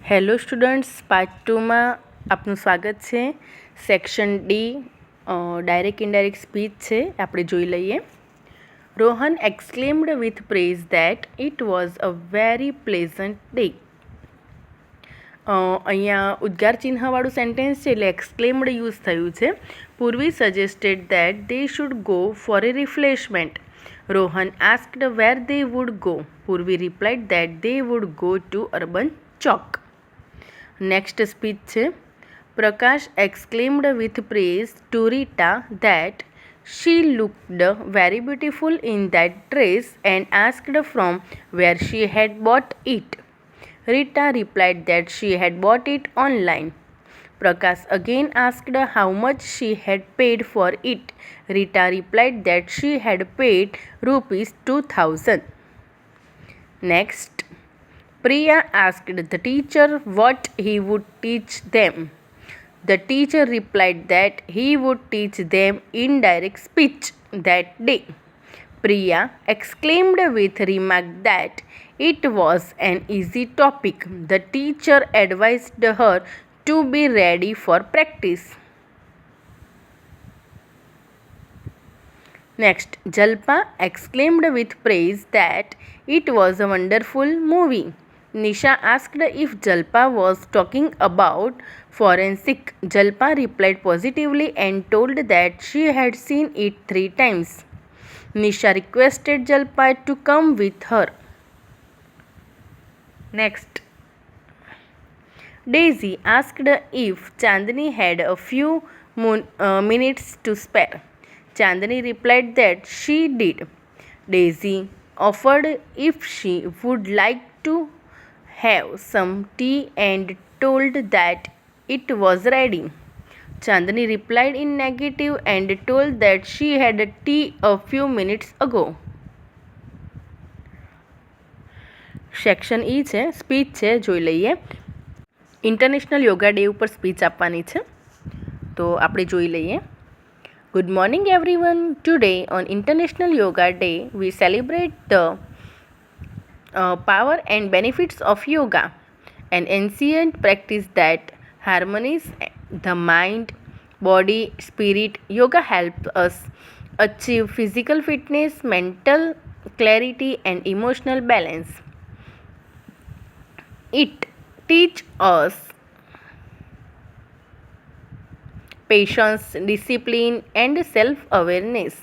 Hello students, part 2માં આપનું સ્વાગત છે. Section D direct indirect speech છે, આપણે જોઈ લઈએ. Rohan exclaimed with praise that it was a very pleasant day. અહીંયા ઉદ્ગાર ચિહ્નવાળું સેન્ટેન્સ છે એટલે એક્સક્લેમ્ડ યુઝ થયું છે. Purvi suggested that they should go for a refreshment. Rohan asked where they would go. પૂર્વી replied that they would go to urban chalk. Next speech છે. પ્રકાશ exclaimed with praise to Rita that she looked very beautiful in that dress and asked from where she had bought it. Rita replied that she had bought it online. Prakash again asked how much she had paid for it. Rita replied that she had paid rupees 2000. Next, Priya asked the teacher what he would teach them. The teacher replied that he would teach them indirect speech that day. Priya exclaimed with remark that it was an easy topic. The teacher advised her to be ready for practice. Next, Jalpa exclaimed with praise that it was a wonderful movie. Nisha asked if Jalpa was talking about forensic. Jalpa replied positively and told that she had seen it 3 times. Nisha requested Jalpa to come with her. Next, Daisy asked if Chandni had a few minutes to spare. Chandni replied that she did. Daisy offered if she would like to have some tea and told that it was ready. Chandni replied in negative and told that she had tea a few minutes ago. Section E છે, speech છે, જોઈ લઈએ. International yoga day ઉપર speech આપવાની છે, તો આપણે જોઈ લઈએ. Good morning everyone. Today on International Yoga Day, we celebrate the power and benefits of yoga, an ancient practice that harmonizes the mind, body, spirit. Yoga helps us achieve physical fitness, mental clarity, and emotional balance. It teaches us patience, discipline, and self-awareness.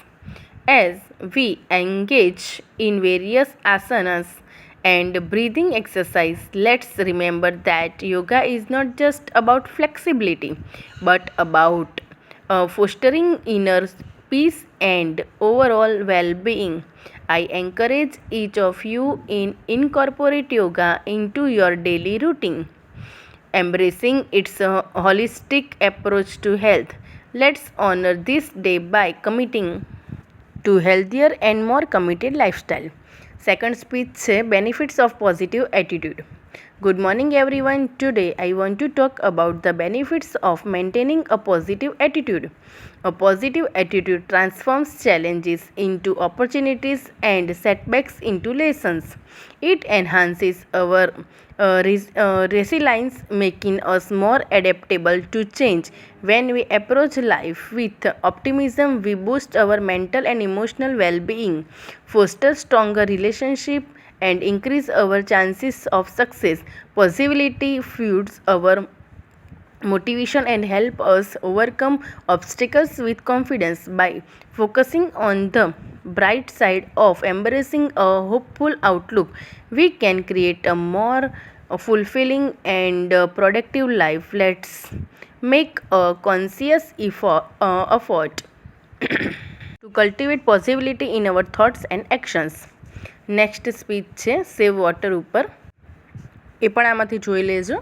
As we engage in various asanas and breathing exercise, let's remember that yoga is not just about flexibility but about fostering inner peace and overall well-being. I encourage each of you in incorporate yoga into your daily routine, embracing its holistic approach to health. Let's honor this day by committing to healthier and more committed lifestyle. Second speech છે, benefits of positive attitude. Good morning everyone. Today I want to talk about the benefits of maintaining a positive attitude. A positive attitude transforms challenges into opportunities and setbacks into lessons. It enhances our resilience, making us more adaptable to change. When we approach life with optimism, we boost our mental and emotional well-being, foster stronger relationships, and increase our chances of success. Positivity fuels our motivation and help us overcome obstacles with confidence. By focusing on the bright side of embracing a hopeful outlook, we can create a more fulfilling and productive life. Let's make a conscious effort to cultivate positivity in our thoughts and actions. Next speech છે save water ઉપર, એ પણ આમાંથી જોઈ લેજો.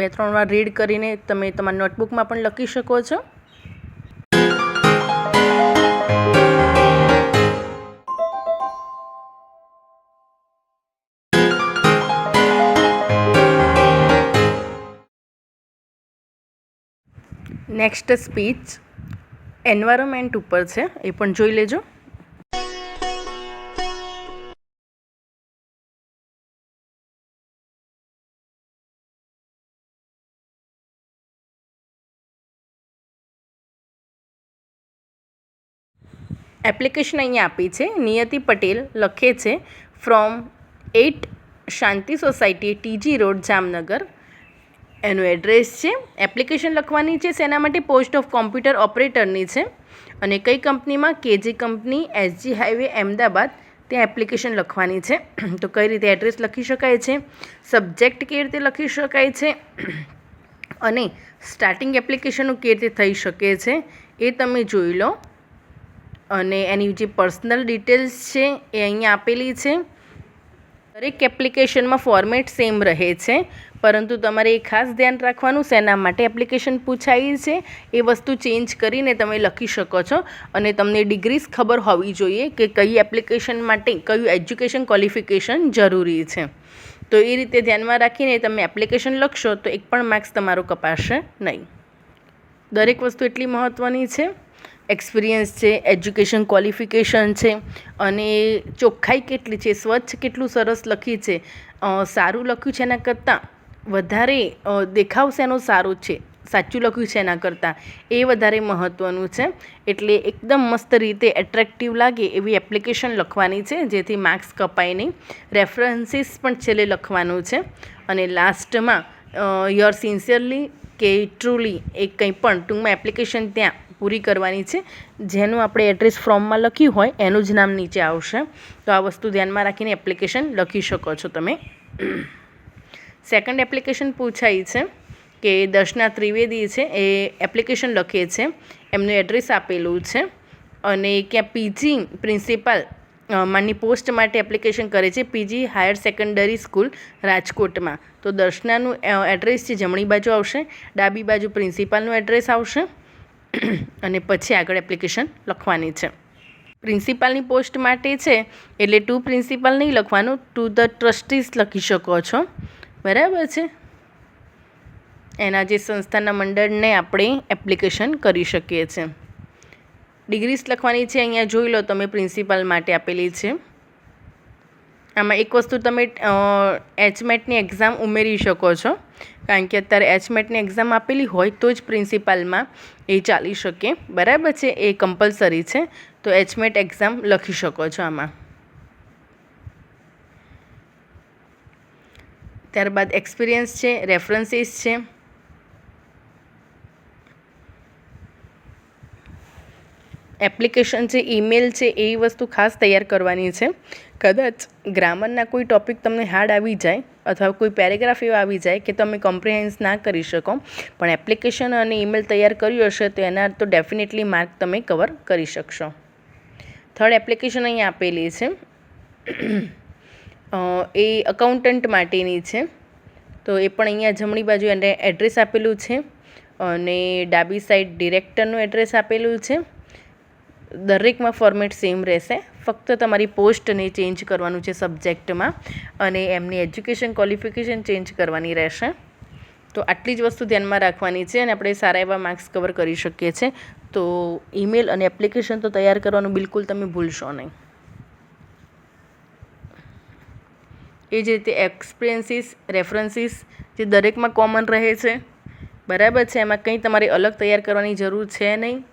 2-3 વાર read કરીને તમે તમારા નોટબુકમાં પણ લખી શકો છો. નેક્સ્ટ સ્પીચ એન્વાયરમેન્ટ ઉપર છે, એ પણ જોઈ લેજો. એપ્લિકેશન અહીંયા આપી છે. નિયતિ પટેલ લખે છે from 8 Shanti society TG road Jamnagar એનું એડ્રેસ છે. એપ્લિકેશન લખવાની છે શેના માટે? પોસ્ટ ઓફ કોમ્પ્યુટર ઓપરેટરની છે. અને કઈ કંપનીમાં? KG company, SG highway Ahmedabad, ત્યાં એપ્લિકેશન લખવાની છે. તો કઈ રીતે એડ્રેસ લખી શકાય છે, સબ્જેક્ટ કેવી રીતે લખી શકાય છે અને સ્ટાર્ટિંગ એપ્લિકેશનનું કેવી રીતે થઈ શકે છે એ તમે જોઈ લો. અને એની જે પર્સનલ ડિટેલ્સ છે એ અહીંયા આપેલી છે. દરેક એપ્લિકેશનમાં ફોર્મેટ સેમ રહે છે, પરંતુ તમારે એ ખાસ ધ્યાન રાખવાનું શેના માટે એપ્લિકેશન પૂછાઈ છે એ વસ્તુ ચેન્જ કરીને તમે લખી શકો છો. અને તમને ડિગ્રીઝ ખબર હોવી જોઈએ કે કઈ એપ્લિકેશન માટે કયું એજ્યુકેશન ક્વોલિફિકેશન જરૂરી છે. તો એ રીતે ધ્યાનમાં રાખીને તમે એપ્લિકેશન લખશો તો એક પણ માર્ક્સ તમારો કપાશે નહીં. દરેક વસ્તુ એટલી મહત્ત્વની છે. એક્સપિરિયન્સ છે, એજ્યુકેશન ક્વોલિફિકેશન છે, અને ચોખ્ખાઈ કેટલી છે, સ્વચ્છ કેટલું સરસ લખી છે, સારું લખ્યું છે એના કરતાં વધારે દેખાવ શેનો સારો છે, સાચું લખ્યું છે એના કરતાં એ વધારે મહત્ત્વનું છે. એટલે એકદમ મસ્ત રીતે એટ્રેક્ટિવ લાગે એવી એપ્લિકેશન લખવાની છે જેથી માર્ક્સ કપાય નહીં. રેફરન્સીસ પણ છેલ્લે લખવાનું છે. અને લાસ્ટમાં યોર સિન્સિયરલી કે ટ્રુલી એ કંઈ પણ ટૂંકમાં એપ્લિકેશન ત્યાં પૂરી કરવાની છે. જેનું આપણે એડ્રેસ ફોર્મમાં લખ્યું હોય એનું જ નામ નીચે આવશે. તો આ વસ્તુ ધ્યાનમાં રાખીને એપ્લિકેશન લખી શકો છો તમે. સેકન્ડ એપ્લિકેશન પૂછાઈ છે કે દર્શના ત્રિવેદી છે એ એપ્લિકેશન લખે છે, એમનું એડ્રેસ આપેલું છે અને ક્યાં PG પ્રિન્સિપાલ માની પોસ્ટ માટે એપ્લિકેશન કરે છે, PG હાયર સેકન્ડરી સ્કૂલ રાજકોટમાં. તો દર્શનાનું એડ્રેસ છે જમણી બાજુ આવશે, ડાબી બાજુ પ્રિન્સિપાલનું એડ્રેસ આવશે અને પછી આગળ એપ્લિકેશન લખવાની છે. પ્રિન્સિપાલની પોસ્ટ માટે છે એટલે ટુ પ્રિન્સિપાલ નહીં લખવાનું, ટુ ધ ટ્રસ્ટીઝ લખી શકો છો. બરાબર છે. એના જે સંસ્થાના મંડળને આપણે એપ્લિકેશન કરી શકીએ છીએ. ડિગ્રીઝ લખવાની છે અહીંયા જોઈ લો તમે, પ્રિન્સિપાલ માટે આપેલી છે. આમાં એક વસ્તુ તમે HMATની એક્ઝામ ઉમેરી શકો છો, કારણ કે અત્યારે HMATની એક્ઝામ આપેલી હોય તો જ પ્રિન્સિપાલમાં એ ચાલી શકે. બરાબર છે, એ કમ્પલસરી છે. તો HMAT એક્ઝામ લખી શકો છો આમાં. ત્યારબાદ એક્સપિરિયન્સ છે, રેફરન્સીસ છે, એપ્લિકેશન છે, ઈમેલ છે, એ વસ્તુ ખાસ તૈયાર કરવાની છે. કદાચ ગ્રામરના કોઈ ટૉપિક તમને હાર્ડ આવી જાય અથવા કોઈ પેરેગ્રાફ એવા આવી જાય કે તમે કોમ્પ્રિહેન્સ ના કરી શકો, પણ એપ્લિકેશન અને ઈમેલ તૈયાર કર્યું હશે તો એના તો ડેફિનેટલી માર્ક તમે કવર કરી શકશો. થર્ડ એપ્લિકેશન અહીંયા આપેલી છે, એ અકાઉન્ટન્ટ માટેની છે. તો એ પણ અહીંયા જમણી બાજુ એને એડ્રેસ આપેલું છે અને ડાબી સાઈડ ડિરેક્ટરનું એડ્રેસ આપેલું છે. દરેકમાં ફોર્મેટ સેમ રહેશે, ફક્ત તમારી પોસ્ટને ચેન્જ કરવાનું છે સબ્જેક્ટમાં અને એમની એજ્યુકેશન ક્વોલિફિકેશન ચેન્જ કરવાની રહેશે. તો આટલી જ વસ્તુ ધ્યાનમાં રાખવાની છે અને આપણે સારા એવા માર્ક્સ કવર કરી શકીએ છીએ. તો ઈમેલ અને એપ્લિકેશન તો તૈયાર કરવાનું બિલકુલ તમે ભૂલશો નહીં. એ જ રીતે એક્સપિરિયન્સીસ, રેફરન્સીસ જે દરેકમાં કોમન રહે છે. બરાબર છે, એમાં કંઈ તમારે અલગ તૈયાર કરવાની જરૂર છે નહીં.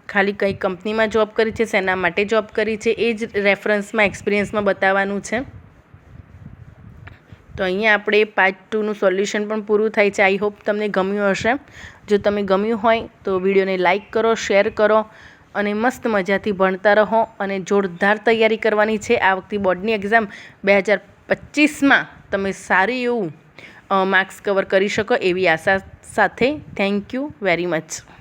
ખાલી કઈ કંપનીમાં જોબ કરી છે, શેના માટે જોબ કરી છે એ જ રેફરન્સમાં, એક્સપિરિયન્સમાં બતાવવાનું છે. તો અહીંયા આપણે પાર્ટ 2નું સોલ્યુશન પણ પૂરું થાય છે. આઈ હોપ તમને ગમ્યું હશે. જો તમે ગમ્યું હોય તો વિડીયોને લાઇક કરો, શેર કરો અને મસ્ત મજાથી ભણતા રહો. અને જોરદાર તૈયારી કરવાની છે. આ વખતે બોર્ડની એક્ઝામ 2025માં તમે સારી એવું માર્ક્સ કવર કરી શકો એવી આશા સાથે. Thank you very much.